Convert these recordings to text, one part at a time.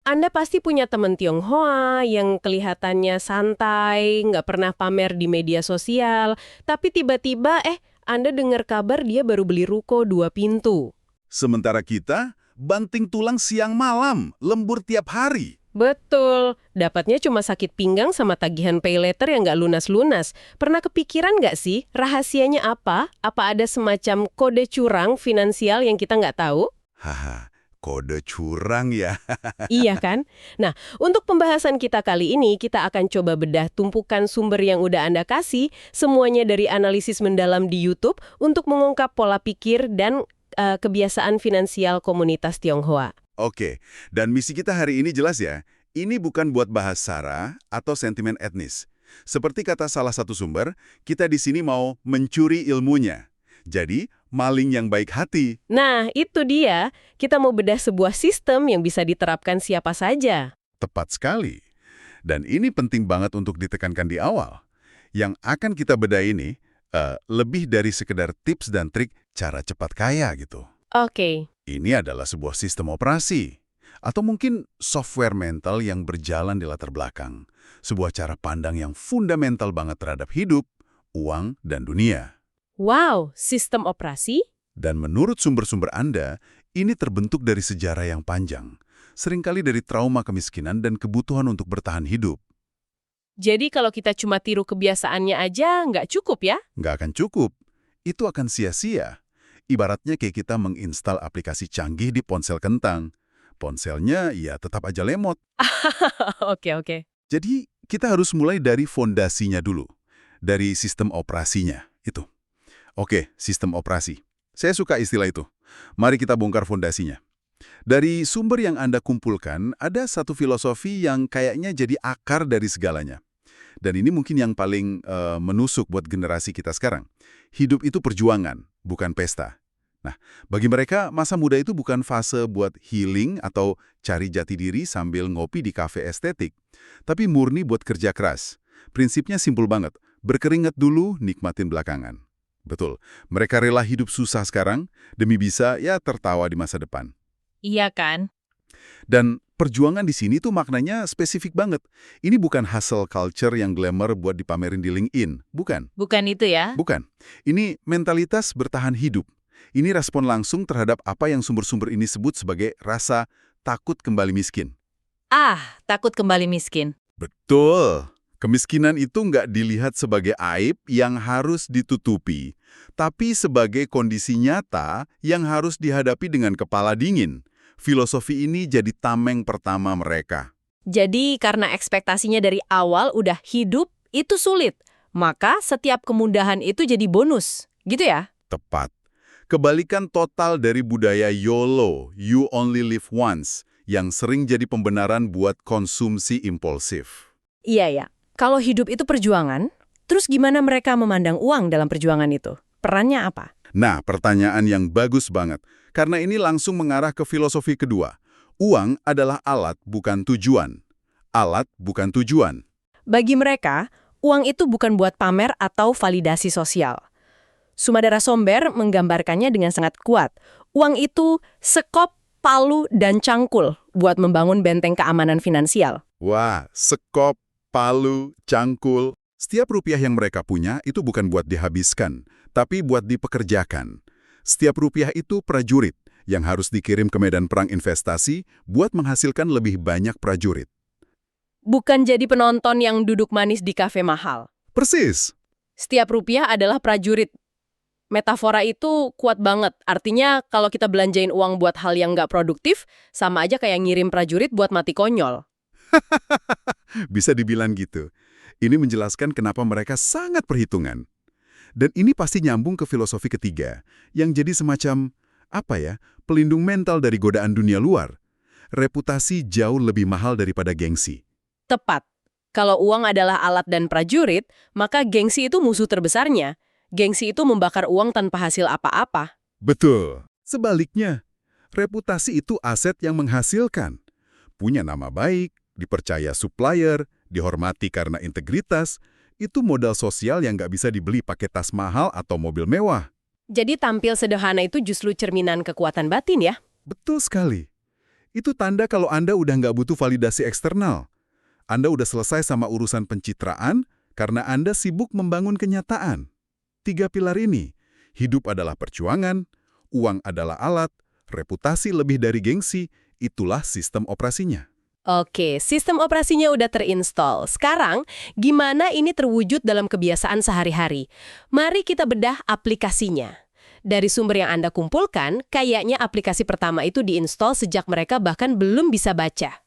Anda pasti punya teman Tionghoa yang kelihatannya santai, nggak pernah pamer di media sosial, tapi tiba-tiba Anda dengar kabar dia baru beli ruko 2 pintu. Sementara kita, banting tulang siang malam, lembur tiap hari. Betul, dapatnya cuma sakit pinggang sama tagihan pay later yang nggak lunas-lunas. Pernah kepikiran nggak sih rahasianya apa? Apa ada semacam kode curang finansial yang kita nggak tahu? Haha, kode curang ya. Iya kan? Nah, untuk pembahasan kita kali ini, kita akan coba bedah tumpukan sumber yang udah Anda kasih, semuanya dari analisis mendalam di YouTube untuk mengungkap pola pikir dan kebiasaan finansial komunitas Tionghoa. Oke, dan misi kita hari ini jelas ya. Ini bukan buat bahas sara atau sentimen etnis. Seperti kata salah satu sumber, kita di sini mau mencuri ilmunya. Jadi, maling yang baik hati. Nah, itu dia. Kita mau bedah sebuah sistem yang bisa diterapkan siapa saja. Tepat sekali. Dan ini penting banget untuk ditekankan di awal. Yang akan kita bedah ini lebih dari sekedar tips dan trik cara cepat kaya gitu. Oke. Ini adalah sebuah sistem operasi. Atau mungkin software mental yang berjalan di latar belakang. Sebuah cara pandang yang fundamental banget terhadap hidup, uang, dan dunia. Wow, sistem operasi? Dan menurut sumber-sumber Anda, ini terbentuk dari sejarah yang panjang. Seringkali dari trauma kemiskinan dan kebutuhan untuk bertahan hidup. Jadi kalau kita cuma tiru kebiasaannya aja, nggak cukup ya? Nggak akan cukup. Itu akan sia-sia. Ibaratnya kayak kita menginstal aplikasi canggih di ponsel kentang. Ponselnya ya tetap aja lemot. Oke. Jadi kita harus mulai dari fondasinya dulu. Dari sistem operasinya, itu. Oke, sistem operasi. Saya suka istilah itu. Mari kita bongkar fondasinya. Dari sumber yang Anda kumpulkan, ada satu filosofi yang kayaknya jadi akar dari segalanya. Dan ini mungkin yang paling menusuk buat generasi kita sekarang. Hidup itu perjuangan, bukan pesta. Nah, bagi mereka, masa muda itu bukan fase buat healing atau cari jati diri sambil ngopi di kafe estetik, tapi murni buat kerja keras. Prinsipnya simpel banget, berkeringat dulu, nikmatin belakangan. Betul, mereka rela hidup susah sekarang, demi bisa ya tertawa di masa depan. Iya kan? Dan perjuangan di sini tuh maknanya spesifik banget. Ini bukan hustle culture yang glamour buat dipamerin di LinkedIn, bukan. Bukan itu ya? Bukan. Ini mentalitas bertahan hidup. Ini respon langsung terhadap apa yang sumber-sumber ini sebut sebagai rasa takut kembali miskin. Takut kembali miskin. Betul. Kemiskinan itu nggak dilihat sebagai aib yang harus ditutupi, tapi sebagai kondisi nyata yang harus dihadapi dengan kepala dingin. Filosofi ini jadi tameng pertama mereka. Jadi karena ekspektasinya dari awal udah hidup itu sulit, maka setiap kemudahan itu jadi bonus. Gitu ya? Tepat. Kebalikan total dari budaya YOLO, you only live once, yang sering jadi pembenaran buat konsumsi impulsif. Iya ya. Kalau hidup itu perjuangan, terus gimana mereka memandang uang dalam perjuangan itu? Perannya apa? Nah, pertanyaan yang bagus banget, karena ini langsung mengarah ke filosofi kedua. Uang adalah alat, bukan tujuan. Alat, bukan tujuan. Bagi mereka, uang itu bukan buat pamer atau validasi sosial. Sumadara Somber menggambarkannya dengan sangat kuat. Uang itu sekop, palu, dan cangkul buat membangun benteng keamanan finansial. Wah, sekop, palu, cangkul. Setiap rupiah yang mereka punya itu bukan buat dihabiskan, tapi buat dipekerjakan. Setiap rupiah itu prajurit yang harus dikirim ke medan perang investasi buat menghasilkan lebih banyak prajurit. Bukan jadi penonton yang duduk manis di kafe mahal. Persis. Setiap rupiah adalah prajurit. Metafora itu kuat banget. Artinya kalau kita belanjain uang buat hal yang nggak produktif, sama aja kayak ngirim prajurit buat mati konyol. Bisa dibilang gitu. Ini menjelaskan kenapa mereka sangat perhitungan. Dan ini pasti nyambung ke filosofi ketiga, yang jadi semacam, pelindung mental dari godaan dunia luar. Reputasi jauh lebih mahal daripada gengsi. Tepat. Kalau uang adalah alat dan prajurit, maka gengsi itu musuh terbesarnya. Gengsi itu membakar uang tanpa hasil apa-apa. Betul. Sebaliknya, reputasi itu aset yang menghasilkan. Punya nama baik, dipercaya supplier, dihormati karena integritas, itu modal sosial yang nggak bisa dibeli pakai tas mahal atau mobil mewah. Jadi tampil sederhana itu justru cerminan kekuatan batin ya? Betul sekali. Itu tanda kalau Anda udah nggak butuh validasi eksternal. Anda udah selesai sama urusan pencitraan karena Anda sibuk membangun kenyataan. 3 pilar ini, hidup adalah perjuangan, uang adalah alat, reputasi lebih dari gengsi, itulah sistem operasinya. Oke, sistem operasinya udah terinstall. Sekarang, gimana ini terwujud dalam kebiasaan sehari-hari? Mari kita bedah aplikasinya. Dari sumber yang Anda kumpulkan, kayaknya aplikasi pertama itu diinstal sejak mereka bahkan belum bisa baca.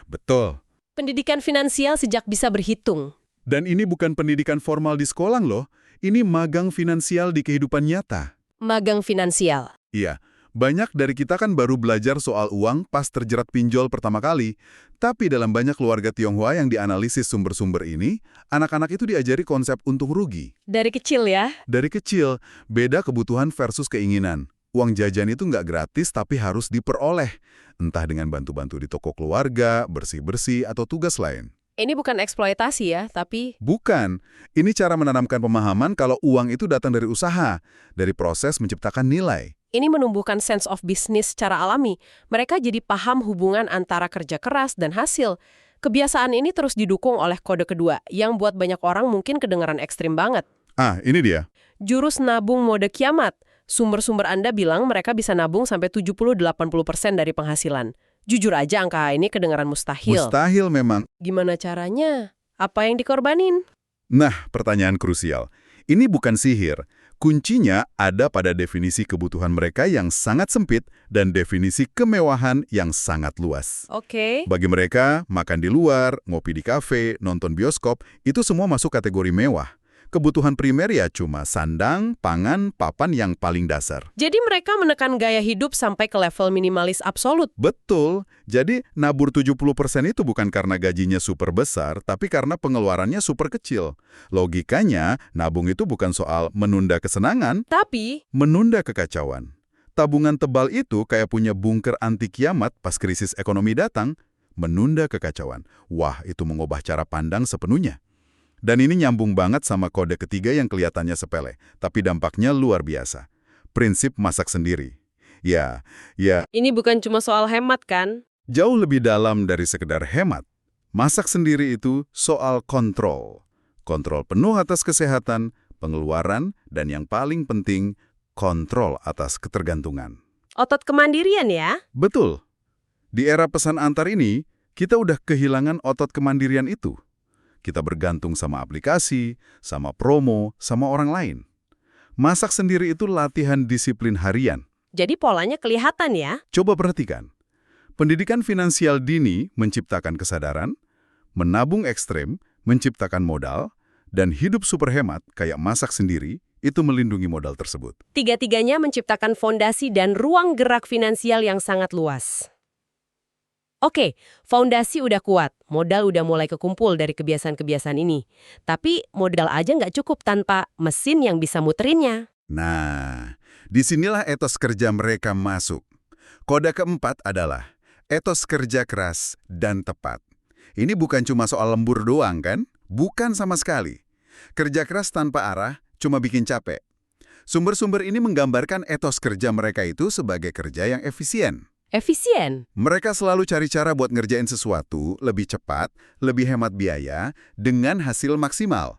Betul. Pendidikan finansial sejak bisa berhitung. Dan ini bukan pendidikan formal di sekolah loh, ini magang finansial di kehidupan nyata. Magang finansial. Iya, banyak dari kita kan baru belajar soal uang pas terjerat pinjol pertama kali. Tapi dalam banyak keluarga Tionghoa yang dianalisis sumber-sumber ini, anak-anak itu diajari konsep untung rugi. Dari kecil ya? Dari kecil, beda kebutuhan versus keinginan. Uang jajan itu nggak gratis tapi harus diperoleh. Entah dengan bantu-bantu di toko keluarga, bersih-bersih, atau tugas lain. Ini bukan eksploitasi ya, tapi... Bukan. Ini cara menanamkan pemahaman kalau uang itu datang dari usaha, dari proses menciptakan nilai. Ini menumbuhkan sense of business secara alami. Mereka jadi paham hubungan antara kerja keras dan hasil. Kebiasaan ini terus didukung oleh kode kedua, yang buat banyak orang mungkin kedengaran ekstrim banget. Ah, ini dia. Jurus nabung mode kiamat. Sumber-sumber Anda bilang mereka bisa nabung sampai 70-80% dari penghasilan. Jujur aja angka ini kedengaran mustahil. Mustahil memang. Gimana caranya? Apa yang dikorbanin? Nah, pertanyaan krusial. Ini bukan sihir. Kuncinya ada pada definisi kebutuhan mereka yang sangat sempit dan definisi kemewahan yang sangat luas. Oke. Bagi mereka, makan di luar, ngopi di kafe, nonton bioskop, itu semua masuk kategori mewah. Kebutuhan primer ya cuma sandang, pangan, papan yang paling dasar. Jadi mereka menekan gaya hidup sampai ke level minimalis absolut. Betul. Jadi nabur 70% itu bukan karena gajinya super besar, tapi karena pengeluarannya super kecil. Logikanya, nabung itu bukan soal menunda kesenangan, Tapi, menunda kekacauan. Tabungan tebal itu kayak punya bunker anti kiamat pas krisis ekonomi datang, menunda kekacauan. Wah, itu mengubah cara pandang sepenuhnya. Dan ini nyambung banget sama kode ketiga yang kelihatannya sepele, tapi dampaknya luar biasa. Prinsip masak sendiri. Ya, ini bukan cuma soal hemat kan? jauh lebih dalam dari sekedar hemat. Masak sendiri itu soal kontrol. Kontrol penuh atas kesehatan, pengeluaran, dan yang paling penting, kontrol atas ketergantungan. Otot kemandirian ya? Betul. Di era pesan antar ini, kita udah kehilangan otot kemandirian itu. Kita bergantung sama aplikasi, sama promo, sama orang lain. Masak sendiri itu latihan disiplin harian. Jadi polanya kelihatan ya? Coba perhatikan. Pendidikan finansial dini menciptakan kesadaran, menabung ekstrem, menciptakan modal, dan hidup super hemat kayak masak sendiri, itu melindungi modal tersebut. Tiga-tiganya menciptakan fondasi dan ruang gerak finansial yang sangat luas. Oke, fondasi udah kuat, modal udah mulai kekumpul dari kebiasaan-kebiasaan ini. Tapi modal aja nggak cukup tanpa mesin yang bisa muterinnya. Nah, disinilah etos kerja mereka masuk. Kode keempat adalah etos kerja keras dan tepat. Ini bukan cuma soal lembur doang kan? Bukan sama sekali. Kerja keras tanpa arah cuma bikin capek. Sumber-sumber ini menggambarkan etos kerja mereka itu sebagai kerja yang efisien. Efisien. Mereka selalu cari cara buat ngerjain sesuatu lebih cepat, lebih hemat biaya, dengan hasil maksimal.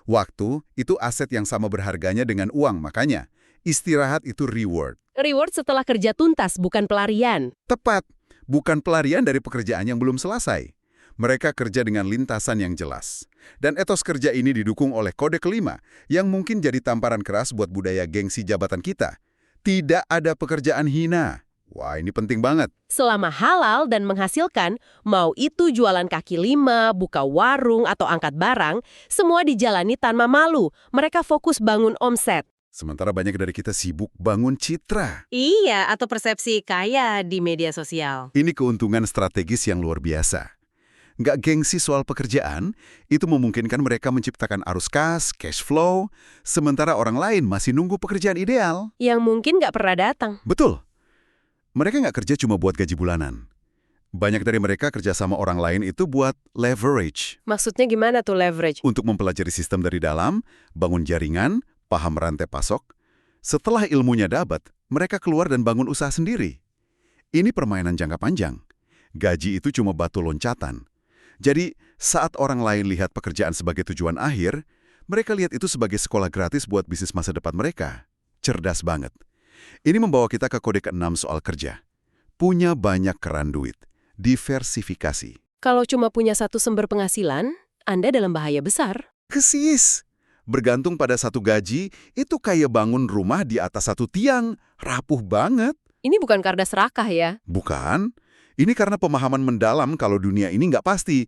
Waktu itu aset yang sama berharganya dengan uang, makanya istirahat itu reward. Reward setelah kerja tuntas, bukan pelarian. Tepat, bukan pelarian dari pekerjaan yang belum selesai. Mereka kerja dengan lintasan yang jelas. Dan etos kerja ini didukung oleh kode kelima, yang mungkin jadi tamparan keras buat budaya gengsi jabatan kita. Tidak ada pekerjaan hina. Wah, ini penting banget. Selama halal dan menghasilkan, mau itu jualan kaki lima, buka warung, atau angkat barang, semua dijalani tanpa malu. Mereka fokus bangun omset. Sementara banyak dari kita sibuk bangun citra. Iya, atau persepsi kaya di media sosial. Ini keuntungan strategis yang luar biasa. Nggak gengsi soal pekerjaan, itu memungkinkan mereka menciptakan arus kas, cash flow, sementara orang lain masih nunggu pekerjaan ideal. Yang mungkin nggak pernah datang. Betul. Mereka nggak kerja cuma buat gaji bulanan. Banyak dari mereka kerja sama orang lain itu buat leverage. Maksudnya gimana tuh leverage? Untuk mempelajari sistem dari dalam, bangun jaringan, paham rantai pasok. Setelah ilmunya dapat, mereka keluar dan bangun usaha sendiri. Ini permainan jangka panjang. Gaji itu cuma batu loncatan. Jadi, saat orang lain lihat pekerjaan sebagai tujuan akhir, mereka lihat itu sebagai sekolah gratis buat bisnis masa depan mereka. Cerdas banget. Ini membawa kita ke kode ke-6 soal kerja. Punya banyak keran duit. Diversifikasi. Kalau cuma punya satu sumber penghasilan, Anda dalam bahaya besar. Kesis. Bergantung pada satu gaji, itu kayak bangun rumah di atas satu tiang. Rapuh banget. Ini bukan karena serakah ya. Bukan. Ini karena pemahaman mendalam kalau dunia ini nggak pasti.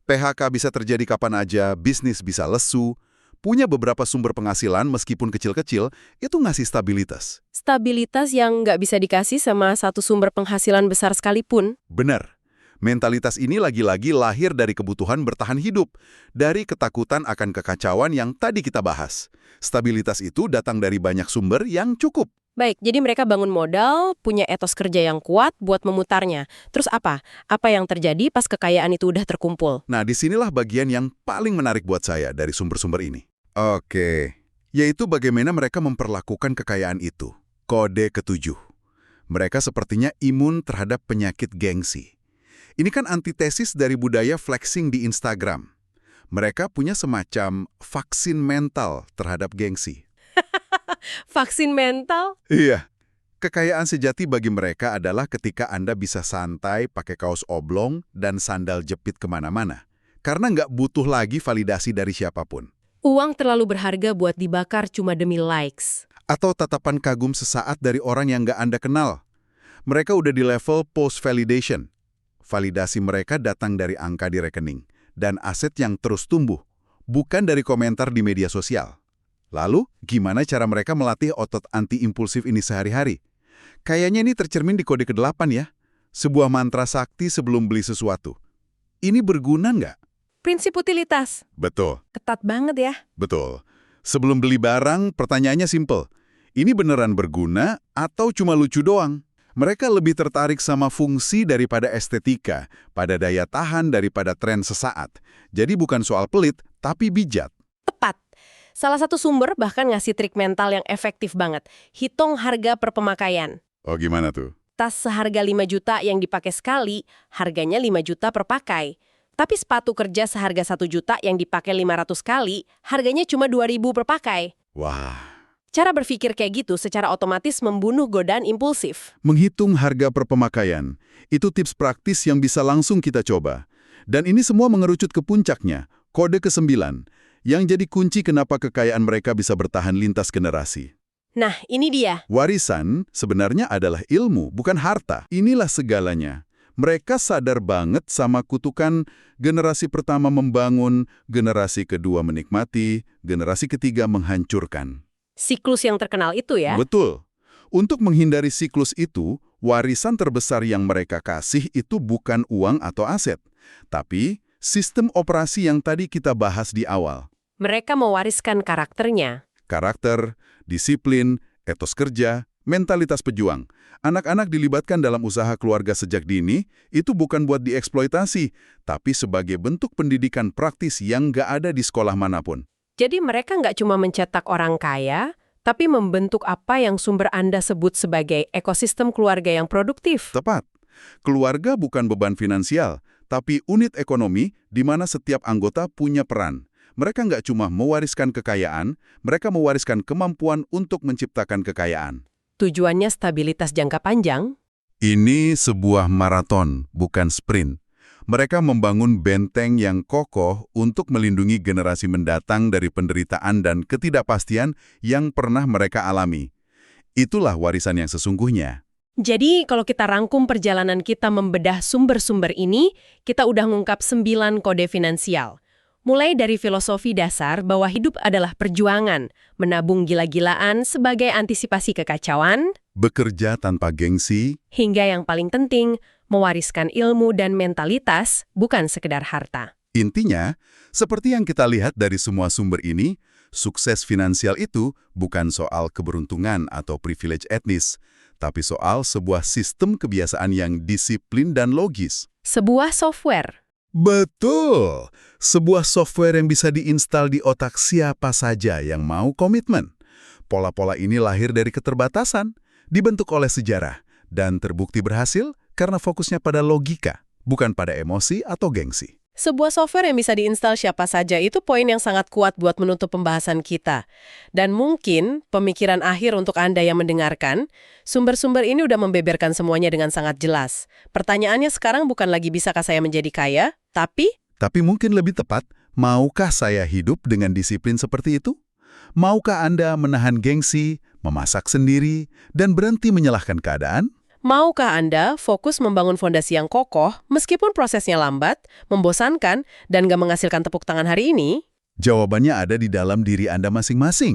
PHK bisa terjadi kapan aja, bisnis bisa lesu. Punya beberapa sumber penghasilan meskipun kecil-kecil, itu ngasih stabilitas. Stabilitas yang nggak bisa dikasih sama satu sumber penghasilan besar sekalipun. Benar. Mentalitas ini lagi-lagi lahir dari kebutuhan bertahan hidup, dari ketakutan akan kekacauan yang tadi kita bahas. Stabilitas itu datang dari banyak sumber yang cukup. Baik, jadi mereka bangun modal, punya etos kerja yang kuat buat memutarnya. Terus apa? Apa yang terjadi pas kekayaan itu udah terkumpul? Nah, disinilah bagian yang paling menarik buat saya dari sumber-sumber ini. Oke, yaitu bagaimana mereka memperlakukan kekayaan itu. Kode ke-7. Mereka sepertinya imun terhadap penyakit gengsi. Ini kan antitesis dari budaya flexing di Instagram. Mereka punya semacam vaksin mental terhadap gengsi. Vaksin mental? Iya. Kekayaan sejati bagi mereka adalah ketika Anda bisa santai pakai kaos oblong dan sandal jepit kemana-mana. Karena nggak butuh lagi validasi dari siapapun. Uang terlalu berharga buat dibakar cuma demi likes. Atau tatapan kagum sesaat dari orang yang nggak Anda kenal. Mereka udah di level post-validation. Validasi mereka datang dari angka di rekening dan aset yang terus tumbuh, bukan dari komentar di media sosial. Lalu, gimana cara mereka melatih otot anti-impulsif ini sehari-hari? Kayaknya ini tercermin di kode ke-8 ya. Sebuah mantra sakti sebelum beli sesuatu. Ini berguna nggak? Prinsip utilitas. Betul. Ketat banget ya. Betul. Sebelum beli barang, pertanyaannya simpel. Ini beneran berguna atau cuma lucu doang? Mereka lebih tertarik sama fungsi daripada estetika, pada daya tahan daripada tren sesaat. Jadi bukan soal pelit, tapi bijak. Tepat. Salah satu sumber bahkan ngasih trik mental yang efektif banget. Hitung harga per pemakaian. Oh, gimana tuh? Tas seharga 5 juta yang dipakai sekali, harganya 5 juta per pakai. Tapi sepatu kerja seharga 1 juta yang dipakai 500 kali, harganya cuma 2.000 per pakai. Wah. Cara berpikir kayak gitu secara otomatis membunuh godaan impulsif. Menghitung harga per pemakaian, itu tips praktis yang bisa langsung kita coba. Dan ini semua mengerucut ke puncaknya, kode ke-9, yang jadi kunci kenapa kekayaan mereka bisa bertahan lintas generasi. Nah, ini dia. Warisan sebenarnya adalah ilmu, bukan harta. Inilah segalanya. Mereka sadar banget sama kutukan generasi pertama membangun, generasi kedua menikmati, generasi ketiga menghancurkan. Siklus yang terkenal itu ya. Betul. Untuk menghindari siklus itu, warisan terbesar yang mereka kasih itu bukan uang atau aset, tapi sistem operasi yang tadi kita bahas di awal. Mereka mewariskan karakternya. Karakter, disiplin, etos kerja, mentalitas pejuang. Anak-anak dilibatkan dalam usaha keluarga sejak dini, itu bukan buat dieksploitasi, tapi sebagai bentuk pendidikan praktis yang nggak ada di sekolah manapun. Jadi mereka nggak cuma mencetak orang kaya, tapi membentuk apa yang sumber Anda sebut sebagai ekosistem keluarga yang produktif. Tepat. Keluarga bukan beban finansial, tapi unit ekonomi di mana setiap anggota punya peran. Mereka nggak cuma mewariskan kekayaan, mereka mewariskan kemampuan untuk menciptakan kekayaan. Tujuannya stabilitas jangka panjang. Ini sebuah maraton, bukan sprint. Mereka membangun benteng yang kokoh untuk melindungi generasi mendatang dari penderitaan dan ketidakpastian yang pernah mereka alami. Itulah warisan yang sesungguhnya. Jadi, kalau kita rangkum perjalanan kita membedah sumber-sumber ini, kita udah ngungkap 9 kode finansial. Mulai dari filosofi dasar bahwa hidup adalah perjuangan, menabung gila-gilaan sebagai antisipasi kekacauan, Bekerja tanpa gengsi, hingga yang paling penting, mewariskan ilmu dan mentalitas, bukan sekedar harta. intinya, seperti yang kita lihat dari semua sumber ini, sukses finansial itu bukan soal keberuntungan atau privilege etnis, tapi soal sebuah sistem kebiasaan yang disiplin dan logis. Sebuah software. Betul! Sebuah software yang bisa diinstal di otak siapa saja yang mau komitmen. Pola-pola ini lahir dari keterbatasan, dibentuk oleh sejarah, Dan terbukti berhasil karena fokusnya pada logika, bukan pada emosi atau gengsi. Sebuah software yang bisa diinstal siapa saja itu poin yang sangat kuat buat menutup pembahasan kita. Dan mungkin pemikiran akhir untuk Anda yang mendengarkan, sumber-sumber ini udah membeberkan semuanya dengan sangat jelas. Pertanyaannya sekarang bukan lagi bisakah saya menjadi kaya, tapi mungkin lebih tepat, maukah saya hidup dengan disiplin seperti itu? Maukah Anda menahan gengsi, memasak sendiri, dan berhenti menyalahkan keadaan? maukah Anda fokus membangun fondasi yang kokoh meskipun prosesnya lambat, membosankan, dan gak menghasilkan tepuk tangan hari ini? Jawabannya ada di dalam diri Anda masing-masing.